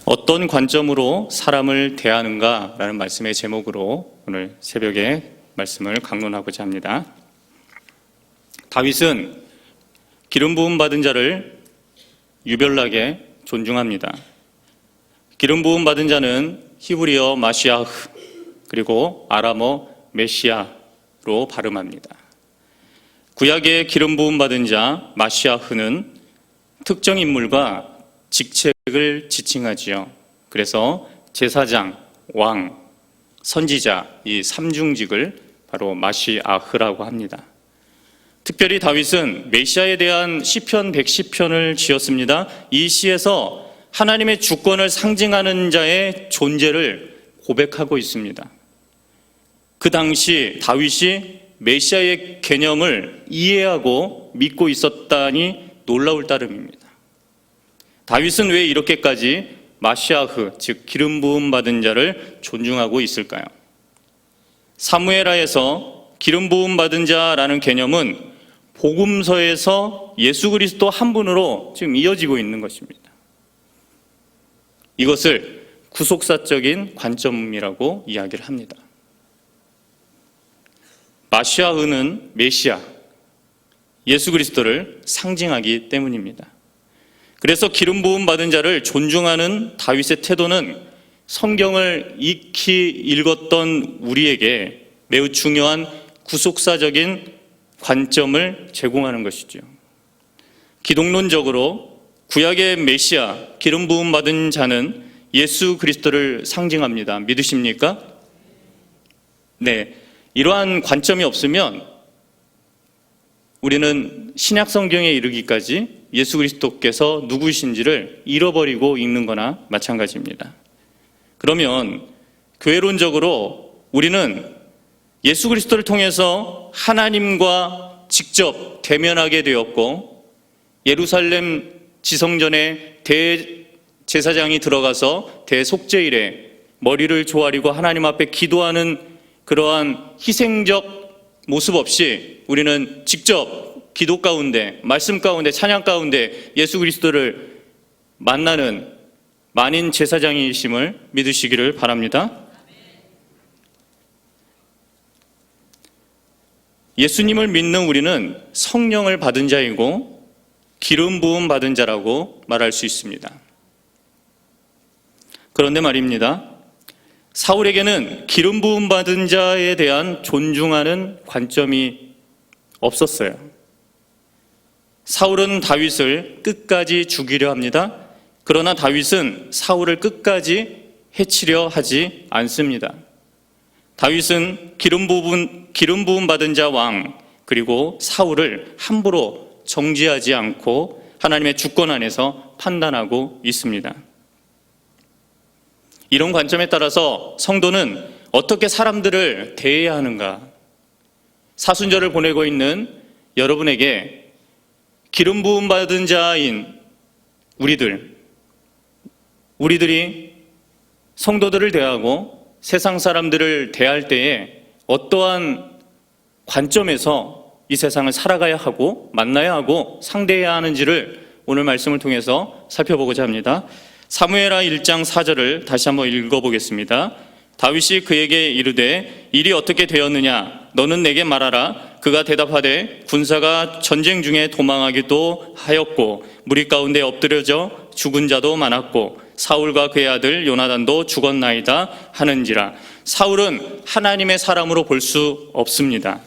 어떤 관점으로 사람을 대하는가라는 말씀의 제목으로 오늘 새벽에 말씀을 강론하고자 합니다. 다윗은 기름 부음 받은 자를 유별나게 존중합니다. 기름 부음 받은 자는 히브리어 마시아흐 그리고 아람어 메시아로 발음합니다. 구약의 기름 부음 받은 자 마시아흐는 특정 인물과 직책을 지칭하지요. 그래서 제사장, 왕, 선지자 이 삼중직을 바로 마시아흐라고 합니다. 특별히 다윗은 메시아에 대한 시편 110편을 지었습니다. 이 시에서 하나님의 주권을 상징하는 자의 존재를 고백하고 있습니다. 그 당시 다윗이 메시아의 개념을 이해하고 믿고 있었다니 놀라울 따름입니다. 다윗은 왜 이렇게까지 마시아흐, 즉 기름 부음 받은 자를 존중하고 있을까요? 사무엘하에서 기름 부음 받은 자라는 개념은 복음서에서 예수 그리스도 한 분으로 지금 이어지고 있는 것입니다. 이것을 구속사적인 관점이라고 이야기를 합니다. 마시아흐는 메시아, 예수 그리스도를 상징하기 때문입니다. 그래서 기름 부음 받은 자를 존중하는 다윗의 태도는 성경을 익히 읽었던 우리에게 매우 중요한 구속사적인 관점을 제공하는 것이죠. 기독론적으로 구약의 메시아, 기름 부음 받은 자는 예수 그리스도를 상징합니다. 믿으십니까? 네, 이러한 관점이 없으면 우리는 신약 성경에 이르기까지 예수 그리스도께서 누구이신지를 잃어버리고 읽는 거나 마찬가지입니다. 그러면 교회론적으로 우리는 예수 그리스도를 통해서 하나님과 직접 대면하게 되었고, 예루살렘 지성전에 대제사장이 들어가서 대속죄일에 머리를 조아리고 하나님 앞에 기도하는 그러한 희생적 모습 없이 우리는 직접 기도 가운데, 말씀 가운데, 찬양 가운데 예수 그리스도를 만나는 만인 제사장이심을 믿으시기를 바랍니다. 예수님을 믿는 우리는 성령을 받은 자이고 기름 부음 받은 자라고 말할 수 있습니다. 그런데 말입니다. 사울에게는 기름 부음 받은 자에 대한 존중하는 관점이 없었어요. 사울은 다윗을 끝까지 죽이려 합니다. 그러나 다윗은 사울을 끝까지 해치려 하지 않습니다. 다윗은 기름 부음 받은 자 왕 그리고 사울을 함부로 정죄하지 않고 하나님의 주권 안에서 판단하고 있습니다. 이런 관점에 따라서 성도는 어떻게 사람들을 대해야 하는가? 사순절을 보내고 있는 여러분에게 기름 부음 받은 자인 우리들이 성도들을 대하고 세상 사람들을 대할 때에 어떠한 관점에서 이 세상을 살아가야 하고 만나야 하고 상대해야 하는지를 오늘 말씀을 통해서 살펴보고자 합니다. 사무엘하 1장 4절을 다시 한번 읽어보겠습니다. 다윗이 그에게 이르되 일이 어떻게 되었느냐 너는 내게 말하라. 그가 대답하되 군사가 전쟁 중에 도망하기도 하였고 무리 가운데 엎드려져 죽은 자도 많았고 사울과 그의 아들 요나단도 죽었나이다 하는지라. 사울은 하나님의 사람으로 볼 수 없습니다.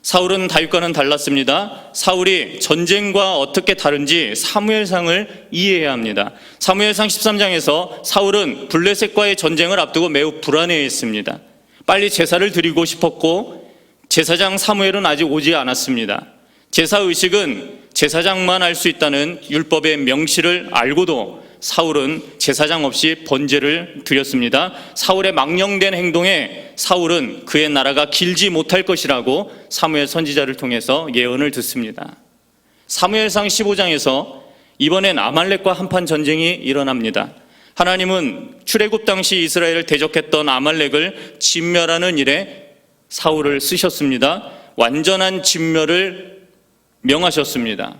사울은 다윗과는 달랐습니다. 사울이 전쟁과 어떻게 다른지 사무엘상을 이해해야 합니다. 사무엘상 13장에서 사울은 블레셋과의 전쟁을 앞두고 매우 불안해했습니다. 빨리 제사를 드리고 싶었고 제사장 사무엘은 아직 오지 않았습니다. 제사의식은 제사장만 할 수 있다는 율법의 명시를 알고도 사울은 제사장 없이 번제를 드렸습니다. 사울의 망령된 행동에 사울은 그의 나라가 길지 못할 것이라고 사무엘 선지자를 통해서 예언을 듣습니다. 사무엘상 15장에서 이번엔 아말렉과 한판 전쟁이 일어납니다. 하나님은 출애굽 당시 이스라엘을 대적했던 아말렉을 진멸하는 일에 사울을 쓰셨습니다. 완전한 진멸을 명하셨습니다.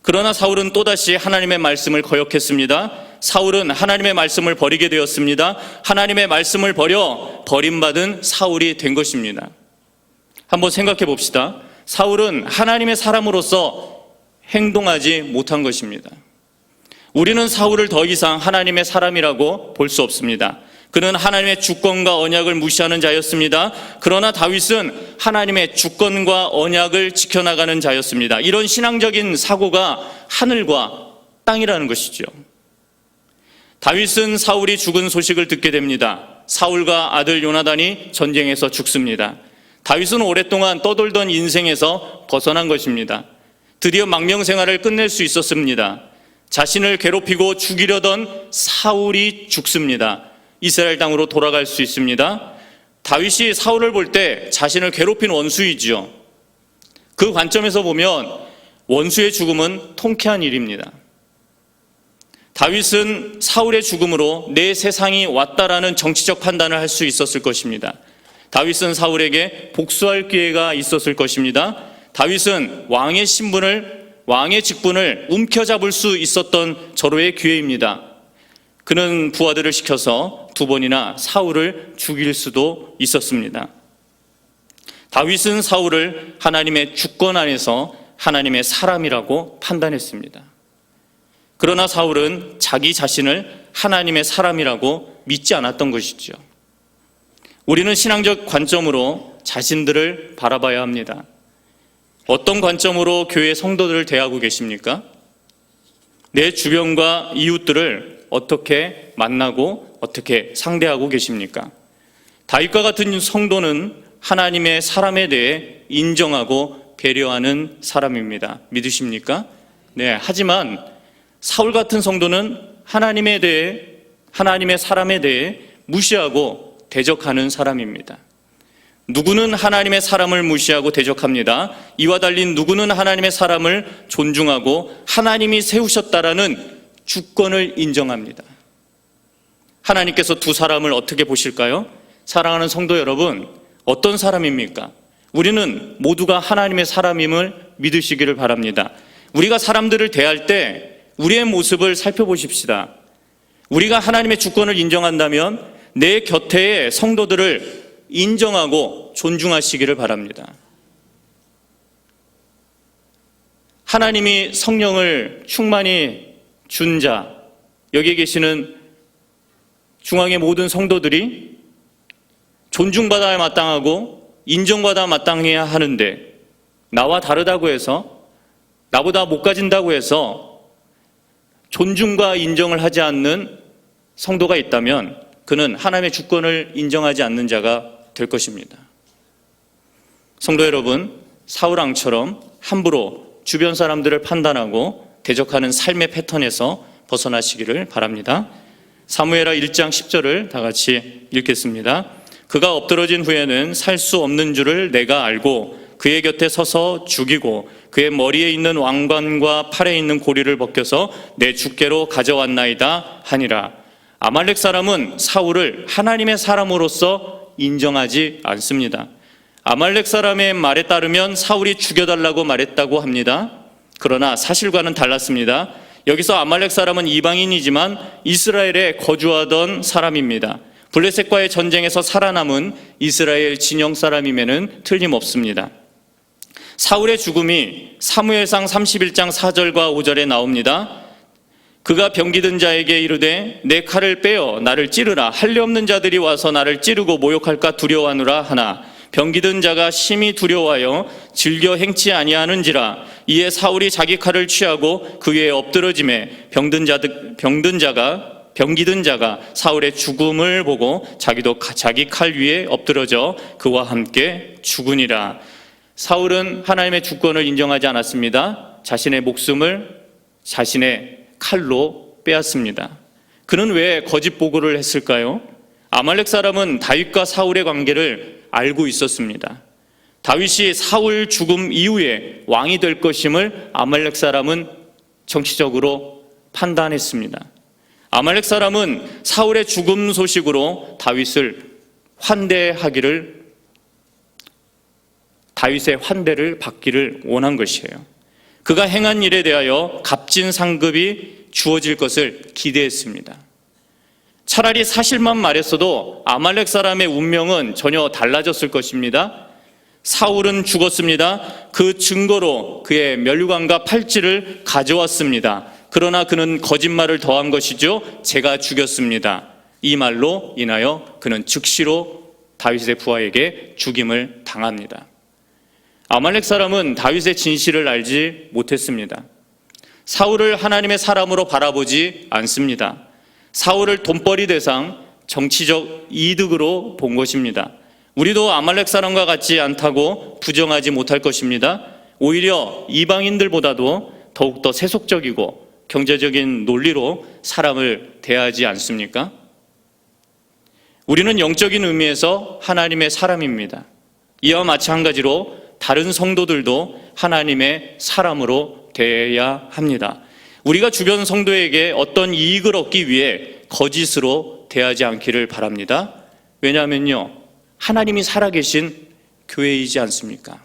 그러나 사울은 또다시 하나님의 말씀을 거역했습니다. 사울은 하나님의 말씀을 버리게 되었습니다. 하나님의 말씀을 버려 버림받은 사울이 된 것입니다. 한번 생각해 봅시다. 사울은 하나님의 사람으로서 행동하지 못한 것입니다. 우리는 사울을 더 이상 하나님의 사람이라고 볼 수 없습니다. 그는 하나님의 주권과 언약을 무시하는 자였습니다. 그러나 다윗은 하나님의 주권과 언약을 지켜나가는 자였습니다. 이런 신앙적인 사고가 하늘과 땅이라는 것이죠. 다윗은 사울이 죽은 소식을 듣게 됩니다. 사울과 아들 요나단이 전쟁에서 죽습니다. 다윗은 오랫동안 떠돌던 인생에서 벗어난 것입니다. 드디어 망명 생활을 끝낼 수 있었습니다. 자신을 괴롭히고 죽이려던 사울이 죽습니다. 이스라엘 땅으로 돌아갈 수 있습니다. 다윗이 사울을 볼 때 자신을 괴롭힌 원수이지요. 그 관점에서 보면 원수의 죽음은 통쾌한 일입니다. 다윗은 사울의 죽음으로 내 세상이 왔다라는 정치적 판단을 할 수 있었을 것입니다. 다윗은 사울에게 복수할 기회가 있었을 것입니다. 다윗은 왕의 직분을 움켜잡을 수 있었던 절호의 기회입니다. 그는 부하들을 시켜서 2번이나 사울을 죽일 수도 있었습니다. 다윗은 사울을 하나님의 주권 안에서 하나님의 사람이라고 판단했습니다. 그러나 사울은 자기 자신을 하나님의 사람이라고 믿지 않았던 것이죠. 우리는 신앙적 관점으로 자신들을 바라봐야 합니다. 어떤 관점으로 교회 성도들을 대하고 계십니까? 내 주변과 이웃들을 어떻게 만나고 어떻게 상대하고 계십니까? 다윗과 같은 성도는 하나님의 사람에 대해 인정하고 배려하는 사람입니다. 믿으십니까? 네. 하지만 사울 같은 성도는 하나님의 사람에 대해 무시하고 대적하는 사람입니다. 누구는 하나님의 사람을 무시하고 대적합니다. 이와 달리 누구는 하나님의 사람을 존중하고 하나님이 세우셨다라는 주권을 인정합니다. 하나님께서 두 사람을 어떻게 보실까요? 사랑하는 성도 여러분, 어떤 사람입니까? 우리는 모두가 하나님의 사람임을 믿으시기를 바랍니다. 우리가 사람들을 대할 때 우리의 모습을 살펴보십시다. 우리가 하나님의 주권을 인정한다면 내 곁에의 성도들을 인정하고 존중하시기를 바랍니다. 하나님이 성령을 충만히 준 자, 여기에 계시는 중앙의 모든 성도들이 존중받아야 마땅하고 인정받아 마땅해야 하는데, 나와 다르다고 해서, 나보다 못 가진다고 해서 존중과 인정을 하지 않는 성도가 있다면 그는 하나님의 주권을 인정하지 않는 자가 될 것입니다. 성도 여러분, 사울왕처럼 함부로 주변 사람들을 판단하고 대적하는 삶의 패턴에서 벗어나시기를 바랍니다. 사무엘하 1장 10절을 다 같이 읽겠습니다. 그가 엎드러진 후에는 살 수 없는 줄을 내가 알고 그의 곁에 서서 죽이고 그의 머리에 있는 왕관과 팔에 있는 고리를 벗겨서 내 주께로 가져왔나이다 하니라. 아말렉 사람은 사울을 하나님의 사람으로서 인정하지 않습니다. 아말렉 사람의 말에 따르면 사울이 죽여달라고 말했다고 합니다. 그러나 사실과는 달랐습니다. 여기서 아말렉 사람은 이방인이지만 이스라엘에 거주하던 사람입니다. 블레셋과의 전쟁에서 살아남은 이스라엘 진영 사람임에는 틀림없습니다. 사울의 죽음이 사무엘상 31장 4절과 5절에 나옵니다. 그가 병기든 자에게 이르되 내 칼을 빼어 나를 찌르라. 할례 없는 자들이 와서 나를 찌르고 모욕할까 두려워하노라 하나 병기든 자가 심히 두려워하여 즐겨 행치 아니하는지라. 이에 사울이 자기 칼을 취하고 그 위에 엎드러짐에 병기든 자가 사울의 죽음을 보고 자기도 자기 칼 위에 엎드러져 그와 함께 죽으니라. 사울은 하나님의 주권을 인정하지 않았습니다. 자신의 목숨을 자신의 칼로 빼앗습니다. 그는 왜 거짓 보고를 했을까요? 아말렉 사람은 다윗과 사울의 관계를 알고 있었습니다. 다윗이 사울 죽음 이후에 왕이 될 것임을 아말렉 사람은 정치적으로 판단했습니다. 아말렉 사람은 사울의 죽음 소식으로 다윗의 환대를 받기를 원한 것이에요. 그가 행한 일에 대하여 값진 상급이 주어질 것을 기대했습니다. 차라리 사실만 말했어도 아말렉 사람의 운명은 전혀 달라졌을 것입니다. 사울은 죽었습니다. 그 증거로 그의 멸류관과 팔찌를 가져왔습니다. 그러나 그는 거짓말을 더한 것이죠. 제가 죽였습니다. 이 말로 인하여 그는 즉시로 다윗의 부하에게 죽임을 당합니다. 아말렉 사람은 다윗의 진실을 알지 못했습니다. 사울을 하나님의 사람으로 바라보지 않습니다. 사울을 돈벌이 대상, 정치적 이득으로 본 것입니다. 우리도 아말렉 사람과 같지 않다고 부정하지 못할 것입니다. 오히려 이방인들보다도 더욱더 세속적이고 경제적인 논리로 사람을 대하지 않습니까? 우리는 영적인 의미에서 하나님의 사람입니다. 이와 마찬가지로 다른 성도들도 하나님의 사람으로 대해야 합니다. 우리가 주변 성도에게 어떤 이익을 얻기 위해 거짓으로 대하지 않기를 바랍니다. 왜냐하면요, 하나님이 살아계신 교회이지 않습니까?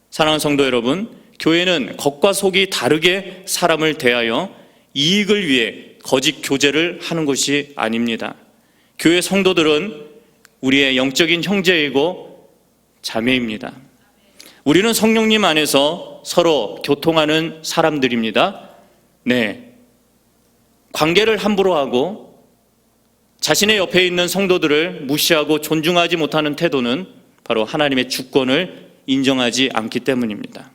사랑하는 성도 여러분, 교회는 겉과 속이 다르게 사람을 대하여 이익을 위해 거짓 교제를 하는 것이 아닙니다. 교회 성도들은 우리의 영적인 형제이고 자매입니다. 우리는 성령님 안에서 서로 교통하는 사람들입니다. 네, 관계를 함부로 하고 자신의 옆에 있는 성도들을 무시하고 존중하지 못하는 태도는 바로 하나님의 주권을 인정하지 않기 때문입니다.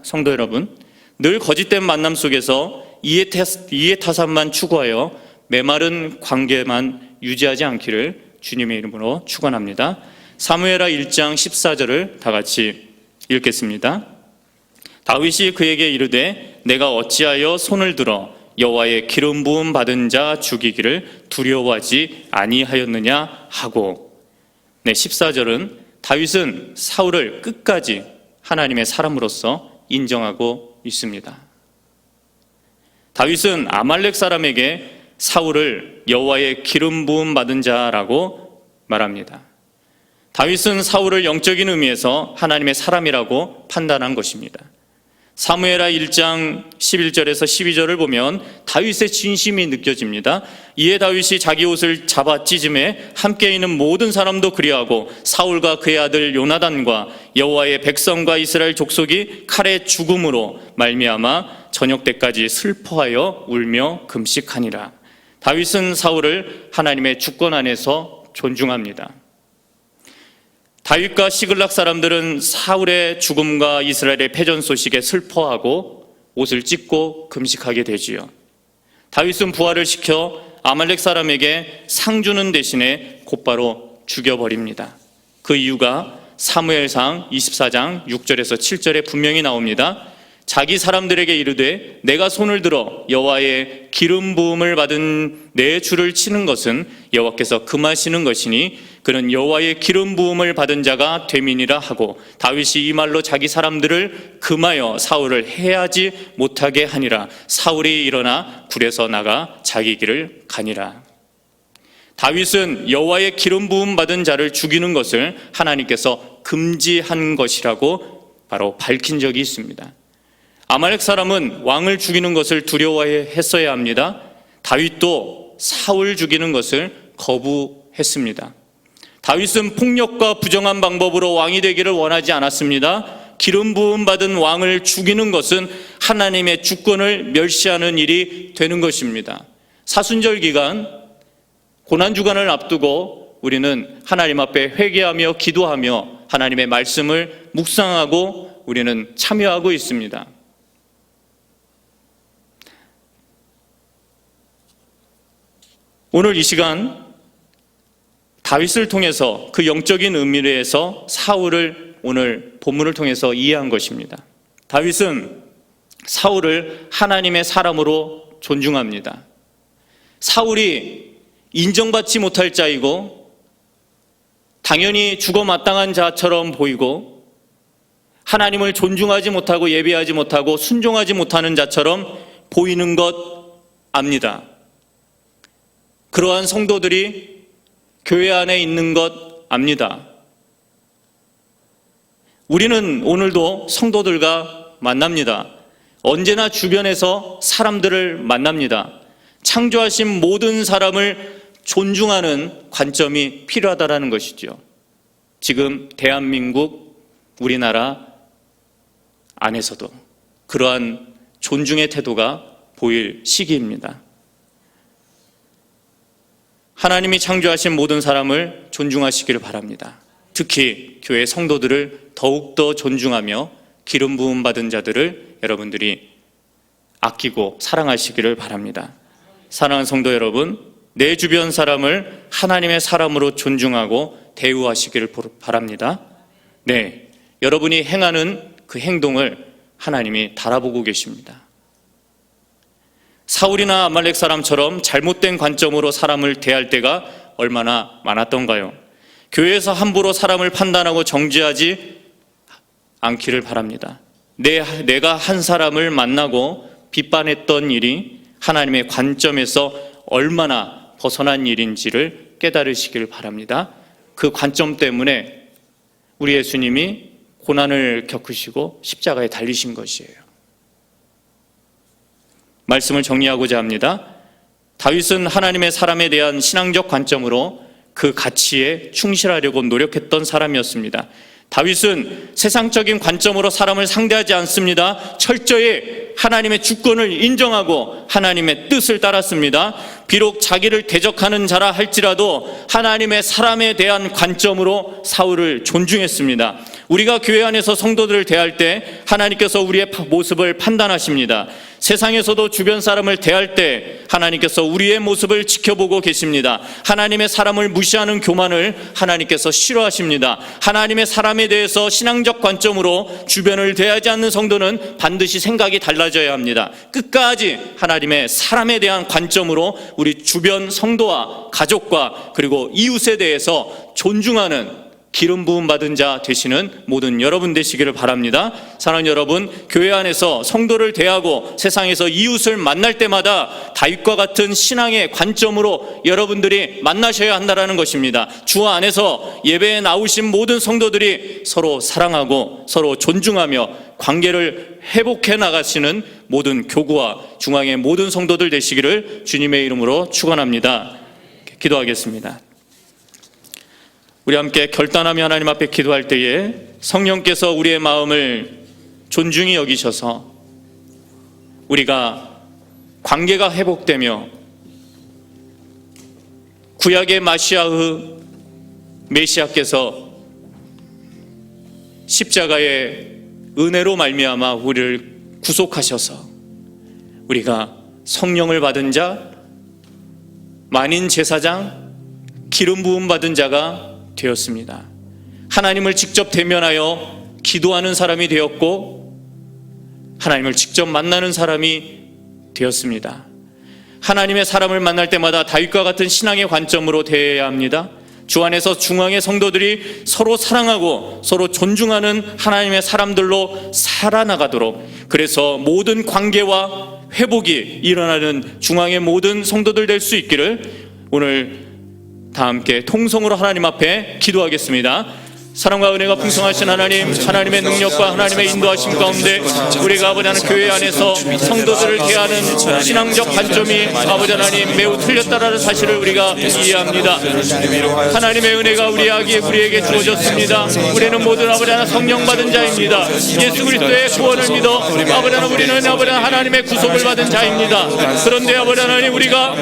성도 여러분, 늘 거짓된 만남 속에서 이해타산만 추구하여 메마른 관계만 유지하지 않기를 주님의 이름으로 축원합니다. 사무엘하 1장 14절을 다 같이 읽겠습니다. 다윗이 그에게 이르되 내가 어찌하여 손을 들어 여호와의 기름 부음 받은 자 죽이기를 두려워하지 아니하였느냐 하고. 네, 14절은 다윗은 사울을 끝까지 하나님의 사람으로서 인정하고 있습니다. 다윗은 아말렉 사람에게 사울을 여호와의 기름 부음 받은 자라고 말합니다. 다윗은 사울을 영적인 의미에서 하나님의 사람이라고 판단한 것입니다. 사무엘하 1장 11절에서 12절을 보면 다윗의 진심이 느껴집니다. 이에 다윗이 자기 옷을 잡아 찢음에 함께 있는 모든 사람도 그리하고 사울과 그의 아들 요나단과 여호와의 백성과 이스라엘 족속이 칼의 죽음으로 말미암아 저녁 때까지 슬퍼하여 울며 금식하니라. 다윗은 사울을 하나님의 주권 안에서 존중합니다. 다윗과 시글락 사람들은 사울의 죽음과 이스라엘의 패전 소식에 슬퍼하고 옷을 찢고 금식하게 되지요. 다윗은 부하를 시켜 아말렉 사람에게 상 주는 대신에 곧바로 죽여버립니다. 그 이유가 사무엘상 24장 6절에서 7절에 분명히 나옵니다. 자기 사람들에게 이르되 내가 손을 들어 여호와의 기름 부음을 받은 내 주를 치는 것은 여호와께서 금하시는 것이니 그는 여호와의 기름 부음을 받은 자가 됨이니라 하고, 다윗이 이 말로 자기 사람들을 금하여 사울을 해하지 못하게 하니라. 사울이 일어나 굴에서 나가 자기 길을 가니라. 다윗은 여호와의 기름 부음 받은 자를 죽이는 것을 하나님께서 금지한 것이라고 바로 밝힌 적이 있습니다. 아말렉 사람은 왕을 죽이는 것을 두려워했어야 합니다. 다윗도 사울 죽이는 것을 거부했습니다. 다윗은 폭력과 부정한 방법으로 왕이 되기를 원하지 않았습니다. 기름 부음 받은 왕을 죽이는 것은 하나님의 주권을 멸시하는 일이 되는 것입니다. 사순절 기간, 고난 주간을 앞두고 우리는 하나님 앞에 회개하며 기도하며 하나님의 말씀을 묵상하고 우리는 참여하고 있습니다. 오늘 이 시간 다윗을 통해서 그 영적인 의미에서 사울을 오늘 본문을 통해서 이해한 것입니다. 다윗은 사울을 하나님의 사람으로 존중합니다. 사울이 인정받지 못할 자이고 당연히 죽어 마땅한 자처럼 보이고 하나님을 존중하지 못하고 예배하지 못하고 순종하지 못하는 자처럼 보이는 것 압니다. 그러한 성도들이 교회 안에 있는 것 압니다. 우리는 오늘도 성도들과 만납니다. 언제나 주변에서 사람들을 만납니다. 창조하신 모든 사람을 존중하는 관점이 필요하다는 것이죠. 지금 대한민국, 우리나라 안에서도 그러한 존중의 태도가 보일 시기입니다. 하나님이 창조하신 모든 사람을 존중하시기를 바랍니다. 특히 교회 성도들을 더욱더 존중하며 기름 부음 받은 자들을 여러분들이 아끼고 사랑하시기를 바랍니다. 사랑하는 성도 여러분, 내 주변 사람을 하나님의 사람으로 존중하고 대우하시기를 바랍니다. 네, 여러분이 행하는 그 행동을 하나님이 달아보고 계십니다. 사울이나 아말렉 사람처럼 잘못된 관점으로 사람을 대할 때가 얼마나 많았던가요? 교회에서 함부로 사람을 판단하고 정죄하지 않기를 바랍니다. 내가 한 사람을 만나고 비판했던 일이 하나님의 관점에서 얼마나 벗어난 일인지를 깨달으시길 바랍니다. 그 관점 때문에 우리 예수님이 고난을 겪으시고 십자가에 달리신 것이에요. 말씀을 정리하고자 합니다. 다윗은 하나님의 사람에 대한 신앙적 관점으로 그 가치에 충실하려고 노력했던 사람이었습니다. 다윗은 세상적인 관점으로 사람을 상대하지 않습니다. 철저히 하나님의 주권을 인정하고 하나님의 뜻을 따랐습니다. 비록 자기를 대적하는 자라 할지라도 하나님의 사람에 대한 관점으로 사울을 존중했습니다. 우리가 교회 안에서 성도들을 대할 때 하나님께서 우리의 모습을 판단하십니다. 세상에서도 주변 사람을 대할 때 하나님께서 우리의 모습을 지켜보고 계십니다. 하나님의 사람을 무시하는 교만을 하나님께서 싫어하십니다. 하나님의 사람에 대해서 신앙적 관점으로 주변을 대하지 않는 성도는 반드시 생각이 달라져야 합니다. 끝까지 하나님의 사람에 대한 관점으로 우리 주변 성도와 가족과 그리고 이웃에 대해서 존중하는 기름 부음 받은 자 되시는 모든 여러분 되시기를 바랍니다. 사랑하는 여러분, 교회 안에서 성도를 대하고 세상에서 이웃을 만날 때마다 다윗과 같은 신앙의 관점으로 여러분들이 만나셔야 한다는 것입니다. 주 안에서 예배에 나오신 모든 성도들이 서로 사랑하고 서로 존중하며 관계를 회복해 나가시는 모든 교구와 중앙의 모든 성도들 되시기를 주님의 이름으로 축원합니다. 기도하겠습니다. 우리 함께 결단하며 하나님 앞에 기도할 때에 성령께서 우리의 마음을 존중히 여기셔서 우리가 관계가 회복되며 구약의 메시아께서 십자가의 은혜로 말미암아 우리를 구속하셔서 우리가 성령을 받은 자, 만인 제사장, 기름 부음 받은 자가 되었습니다. 하나님을 직접 대면하여 기도하는 사람이 되었고 하나님을 직접 만나는 사람이 되었습니다. 하나님의 사람을 만날 때마다 다윗과 같은 신앙의 관점으로 대해야 합니다. 주 안에서 중앙의 성도들이 서로 사랑하고 서로 존중하는 하나님의 사람들로 살아나가도록, 그래서 모든 관계와 회복이 일어나는 중앙의 모든 성도들 될 수 있기를 오늘 다 함께 통성으로 하나님 앞에 기도하겠습니다. 사랑과 은혜가 풍성하신 하나님, 하나님의 능력과 하나님의 인도하심 가운데 우리가 아버지 하나님 교회 안에서 성도들을 대하는 신앙적 관점이 아버지 하나님 매우 틀렸다라는 사실을 우리가 이해합니다. 하나님의 은혜가 우리에게 주어졌습니다. 우리는 모두 아버지 하나님 성령 받은 자입니다. 예수 그리스도의 구원을 믿어 아버지 하나님 우리는 아버지 하나님의 구속을 받은 자입니다. 그런데 아버지 하나님 우리가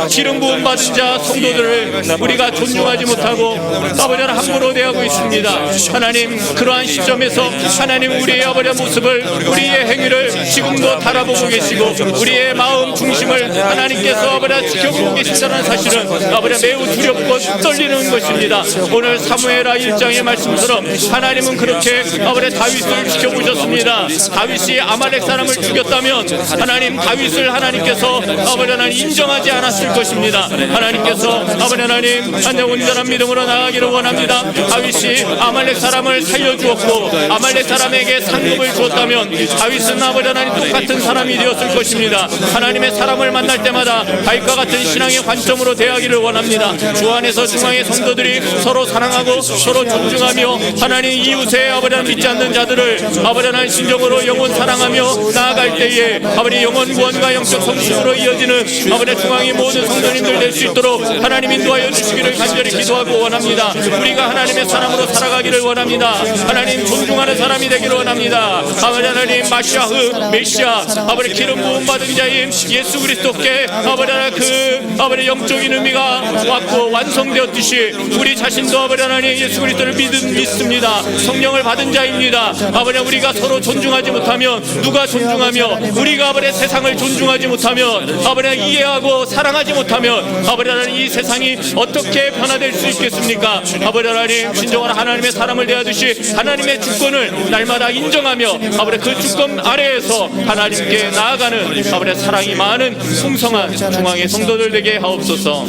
기름 부음 받은 자 성도들을 우리가 존중하지 못하고 아버지 하나님 함부로 대하고 있습니다. 하나님, 그러한 시점에서 하나님 우리의 아버지의 모습을, 우리의 행위를 지금도 달아보고 계시고 우리의 마음 중심을 하나님께서 아버지 지켜보고 계신다는 사실은 아버지 매우 두렵고 떨리는 것입니다. 오늘 사무엘하 1장의 말씀처럼 하나님은 그렇게 아버지 다윗을 지켜보셨습니다. 다윗이 아말렉 사람을 죽였다면 하나님 다윗을 하나님께서 아버지 하나님 인정하지 않았을 것입니다. 하나님께서 아버지 하나님 온전한 믿음으로 나가기를 원합니다. 원합니다. 다윗이 아말렉 사람을 살려주었고 아말렉 사람에게 상급을 주었다면 다윗은 아버지 하나님 똑같은 사람이 되었을 것입니다. 하나님의 사람을 만날 때마다 다윗과 같은 신앙의 관점으로 대하기를 원합니다. 주 안에서 중앙의 성도들이 서로 사랑하고 서로 존중하며 하나님 이웃의 아버지 하나님 믿지 않는 자들을 아버지 하나님 신정으로 영원 사랑하며 나아갈 때에 아버지 영원 구원과 영적 성숙으로 이어지는 아버지 중앙의 모든 성도님들 될 수 있도록 하나님 인도하여 주시기를 간절히 기도하고 원합니다. 우리가 하나님의 사람으로 살아가기를 원합니다. 하나님 존중하는 사람이 되기를 원합니다. 아버지 하나님 마시아흐 메시아 아버지 기름 부음 받은 자인 예수 그리스도께 아버지 하나님 그 아버지 영적인 의미가 왔고 완성되었듯이 우리 자신도 아버지 하나님 예수 그리스도를 믿습니다. 성령을 받은 자입니다. 아버지 우리가 서로 존중하지 못하면 누가 존중하며 우리가 아버지 세상을 존중하지 못하면 아버지 이해하고 사랑하지 못하면 아버지 하나님 이 세상이 어떻게 변화될 수 있겠습니까? 아버지 하나님 진정한 하나님의 사람을 대하듯이 하나님의 주권을 날마다 인정하며 아버지 그 주권 아래에서 하나님께 나아가는 아버지 사랑이 많은 풍성한 중앙의 성도들 되게 하옵소서.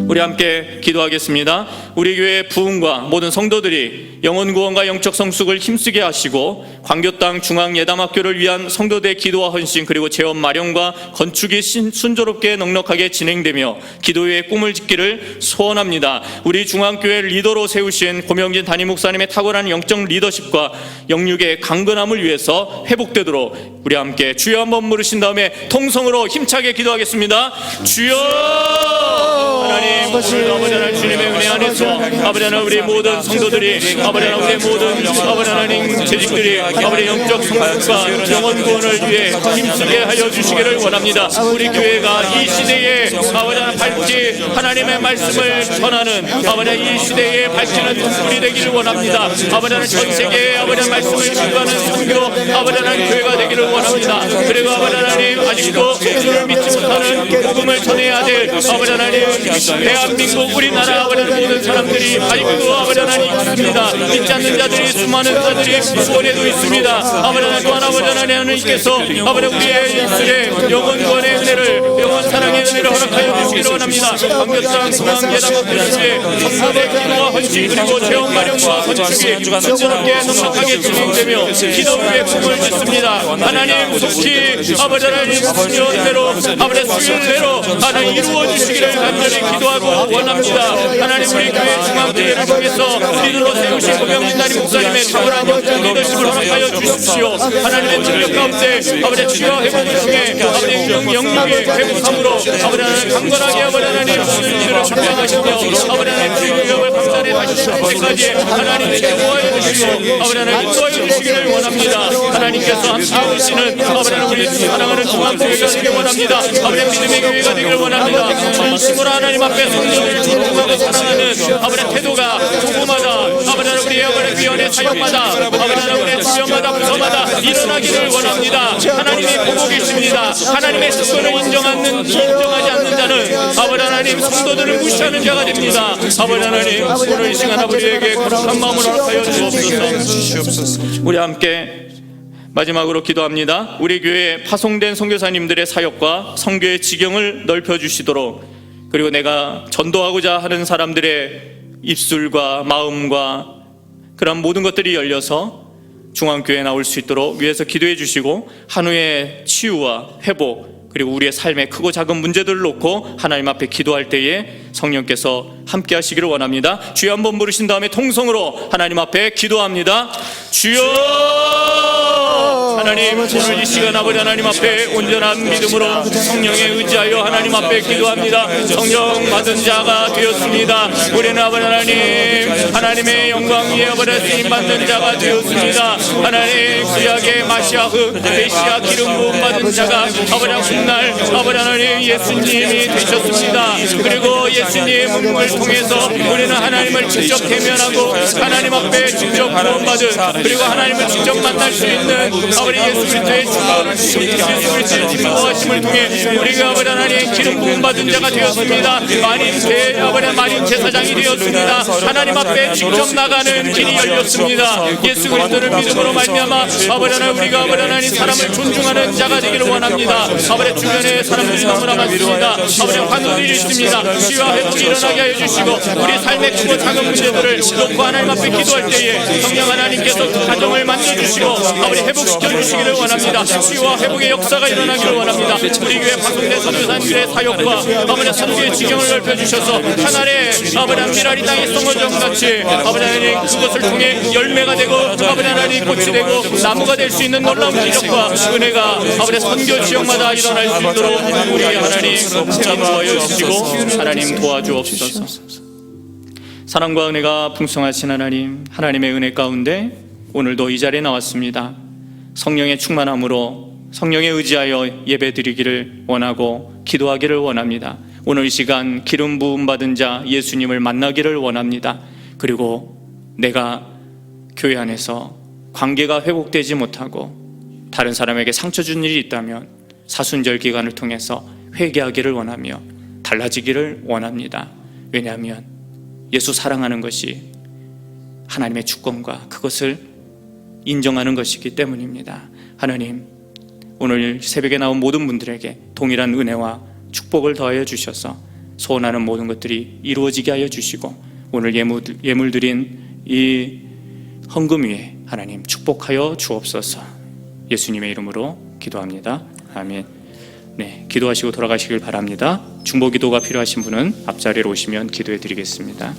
우리 함께 기도하겠습니다. 우리 교회 부흥과 모든 성도들이 영혼 구원과 영적 성숙을 힘쓰게 하시고 광교 땅 중앙 예담학교를 위한 성도들의 기도와 헌신 그리고 재원 마련과 건축이 순조롭게 넉넉하게 진행되며 기도의 꿈을 짓기를 소원합니다. 우리 중앙교회 리더로 세우신 고명진 담임 목사님의 탁월한 영적 리더십과 영육의 강건함을 위해서 회복되도록 우리 함께 주여 한번 부르신 다음에 통성으로 힘차게 기도하겠습니다. 주여 하나님 오늘 아버지 하나님 주님의 은혜 안에서 아버지 하나님 우리 모든 성도들이 아버지 하나님 우리 모든 아버지 하나님 재직들이 아버지 영적 성숙과 영혼 구원을 위해 힘쓰게 하여 주시기를 원합니다. 우리 교회가 이 시대에 아버지 하나님 밝히 하나님의 말씀을 전하는 아버지 하나님 이 시대에 밝히는 등불이 되기를 원합니다. 아버지 하나님 전 세계에 아버지 하나님 말씀을 전하는 선교 아버지 하나님 교회가 되기를 원합니다. 그리고 아버지 하나님 아직도 예수를 믿지 못하는 복음을 전해야 될 아버지 하나님 대한민국 우리나라 아버지 하나님 모든 사람들이 아직도 아버지 하나님 있습니다. 믿지 않는 자들이 수많은 자들이 수원에도 있습니다. 아버지 하나님 또한 아버지 하나님께서 아버지 우리의 일술에 영원 구원의 은혜를 영원 사랑의 은혜를 허락하여 주시기를 원합니다. 광교땅 중앙 예담학교를 성도의 기도와 헌신 그리고 재원 마련과 건축이 순조롭게 넉넉하게 진행되며 기도 위에 꿈을 짓습니다. 하나님 속히 아버지 하나님 수련대로 아버지 수련대로 하나님 이루어 주시기를 간절히 기도하고 원합니다. 하나님 우리 교회 중앙교회를 통해서 리더로 세우신 고명진 담임 목사님의 탁월한 영적 리더십을 허락하여 주십시오. 하나님의 능력 가운데 아버지 치유와 회복을 통해 아버지 영육의 회복함으로 아버지 하나님 강건하게 아버지 하나님 모든 일을 감당하시며 아버지 하나님 주님을 감단에 다시 때까지 하나님께 도와여 주시고 아버지 하나님 도와여 주시기를 원합니다. 하나님께서 함께 오시는 아버지 하나님 우리 사랑하는 중앙교회가 되길 원합니다. 아버지 믿음의 교회가 되길 원합니다. 전심으로 하나님 앞에 성도들을 존중하고 사랑하는 아버지 태도가 조금마다 아버지 하나님 우리 아버지 위원회 사역마다 아버지 하나님 우리 주연마다 부서마다 일어나기를 원합니다. 하나님이 보고 계십니다. 하나님의 주권을 인정하지 않는 자는 아버지 하나님 성도들을 무시하는 자가 됩니다. 아버지 하나님 오늘 이 시간 우리에게 거룩한 마음을 허락하여 주옵소서. 우리 함께 마지막으로 기도합니다. 우리 교회에 파송된 선교사님들의 사역과 선교의 지경을 넓혀주시도록 그리고 내가 전도하고자 하는 사람들의 입술과 마음과 그런 모든 것들이 열려서 중앙교회에 나올 수 있도록 위에서 기도해 주시고 한후의 치유와 회복 그리고 우리의 삶의 크고 작은 문제들을 놓고 하나님 앞에 기도할 때에 성령께서 함께 하시기를 원합니다. 주여 한번 부르신 다음에 통성으로 하나님 앞에 기도합니다. 주여 하나님 오늘 이 시간 아버지 하나님 앞에 온전한 믿음으로 성령에 의지하여 하나님 앞에 기도합니다. 성령 받은 자가 되었습니다. 우리는 아버지 하나님의 영광 위에 아버지 쓰임 받는 자가 되었습니다. 하나님 구약의 마시아흐 메시아 기름 부음 받은 자가 아버지 훗날 아버지 하나님 예수님이 되셨습니다. 그리고 예수님의 문을 통해서 우리는 하나님을 직접 대면하고 하나님 앞에 직접 구원받은 그리고 하나님을 직접 만날 수 있는 아버지 아버지 예수 그리스도의 축복을 주시고 예수 그리스도의 진보하심을 통해 우리가 아버지 하나님 기름 부음 받은 자가 되었습니다. 만인 제사장이 되었습니다. 하나님 앞에 직접 나가는 길이 열렸습니다. 예수 그리스도를 믿음으로 말미암아 아버지 하나님 우리가 아버지 하나님 사람을 존중하는 자가 되기를 원합니다. 아버지 주변에 사람들이 너무나 많습니다. 아버지 관우들이 있습니다. 치유와 회복이 일어나게 해주시고 우리 삶의 크고 작은 문제들을 놓고 하나님 앞에 기도할 때에 성령 하나님께서 그 가정을 만져주시고 아버지 회복시켜 주시기를 원합니다. 치유와 회복의 역사가 일어나기를 원합니다. 우리 교회 박성대 선교사님들의 사역과 아버지 선교의 지경을 넓혀주셔서 하나의 아버지 미라리 땅의 성호정같이 아버지 하나님 그것을 통해 열매가 되고 아버지 하나님 꽃이 되고 나무가 될 수 있는 놀라운 기적과 은혜가 아버지 선교 지역마다 일어날 수 있도록 우리 하나님 인도하여 주시고 하나님 도와주옵소서. 사랑과 은혜가 풍성하신 하나님, 하나님의 은혜 가운데 오늘도 이 자리에 나왔습니다. 성령의 충만함으로 성령에 의지하여 예배드리기를 원하고 기도하기를 원합니다. 오늘 이 시간 기름 부음 받은 자 예수님을 만나기를 원합니다. 그리고 내가 교회 안에서 관계가 회복되지 못하고 다른 사람에게 상처 준 일이 있다면 사순절 기간을 통해서 회개하기를 원하며 달라지기를 원합니다. 왜냐하면 예수 사랑하는 것이 하나님의 주권과 그것을 인정하는 것이기 때문입니다. 하나님, 오늘 새벽에 나온 모든 분들에게 동일한 은혜와 축복을 더하여 주셔서 소원하는 모든 것들이 이루어지게 하여 주시고 오늘 예물 드린 이 헌금 위에 하나님 축복하여 주옵소서. 예수님의 이름으로 기도합니다. 아멘. 네, 기도하시고 돌아가시길 바랍니다. 중보 기도가 필요하신 분은 앞자리로 오시면 기도해 드리겠습니다.